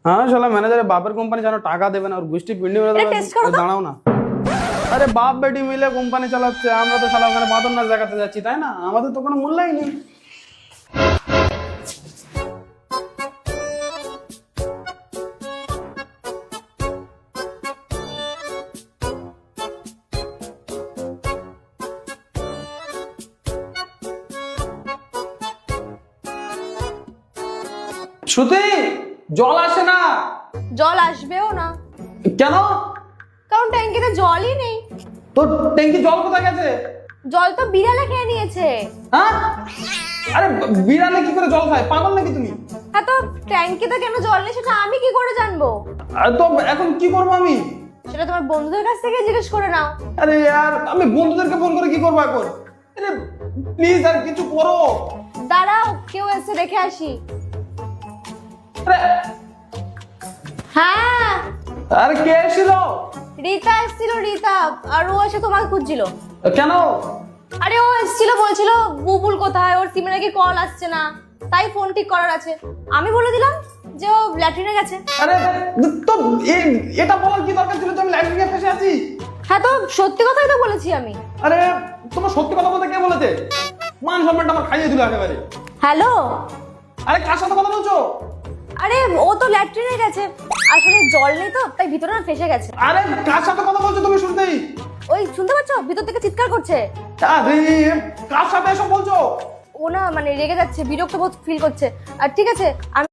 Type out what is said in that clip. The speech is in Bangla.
হ্যাঁ শালা ম্যানেজারের বাপের কোম্পানি জানো টাকা দেবে না, ওর গোষ্ঠী পিন্ডি মেরে দেবে। টেস্ট করো তো। দাঁড়াও না, আরে বাপ বেটি মিলে কোম্পানি চালাচ্ছে, আমরা তো শালা ওখানে বাদর নাচ দেখাতে যাচ্ছি, তাই না? আমাদের তো কোনো মূল্যই নেই। শ্রুতি, জল আসে না। জল আসবেও না, কেন? কারণ ট্যাঙ্কিতে জলই নেই। তোর ট্যাঙ্কি জল কোথায় গেছে? জল তো বিড়ালে খেয়ে নিয়েছে। হ্যাঁ, আরে বিড়ালে কি করে জল খায়? পাগল নাকি তুমি? হ্যাঁ, তো ট্যাঙ্কিতে কেন জল নেই সেটা আমি কি করে জানবো? তো এখন কি করবো আমি? সেটা তোমার বন্ধুদের কাছ থেকে জিজ্ঞেস করে নাও। আরে यार, আমি বন্ধুদেরকে ফোন করে কি করবো এখন? আরে প্লিজ আর কিছু করো। দাঁড়াও, কেউ এসে দেখে আসি। আরে হ্যাঁ, আরে কে এসেছিল? রীতা এসেছিল, রীতা। আর ও এসে তোমাকে খুঁজছিল। কেন? আরে ও এসেছিল, বলছিল বুবুল কোথায়, ওর সিমে নাকি কল আসছে না, তাই ফোন ঠিক করার আছে। আমি বলে দিলাম যে ও ল্যাট্রিনে গেছে। আরে তো এটা বলার কি দরকার ছিল যে আমি লাইব্রেরিতে ফেসে আছি? হ্যাঁ, তো সত্যি কথাই তো বলেছি আমি। আরে তোমার সত্যি কথা বলতে কে বলেছে? মান সম্মানটা আমার খাইয়ে দিল একেবারে। হ্যালো, আরে কার সাথে কথা বলছো? আরে ও তো ল্যাট্রিনে গেছে, আসলে জল নেই তো তাই ভিতরে না ফেসে গেছে। আরে কার সাথে কথা বলছো তুমি শুনতেই? ওই শুনতে পাচ্ছ, ভিতর থেকে চিৎকার করছে। আরে কার সাথে এসব বলছো? ও না মানে রেগে যাচ্ছে, বিরক্ত বোধ ফিল করছে। আর ঠিক আছে, আমি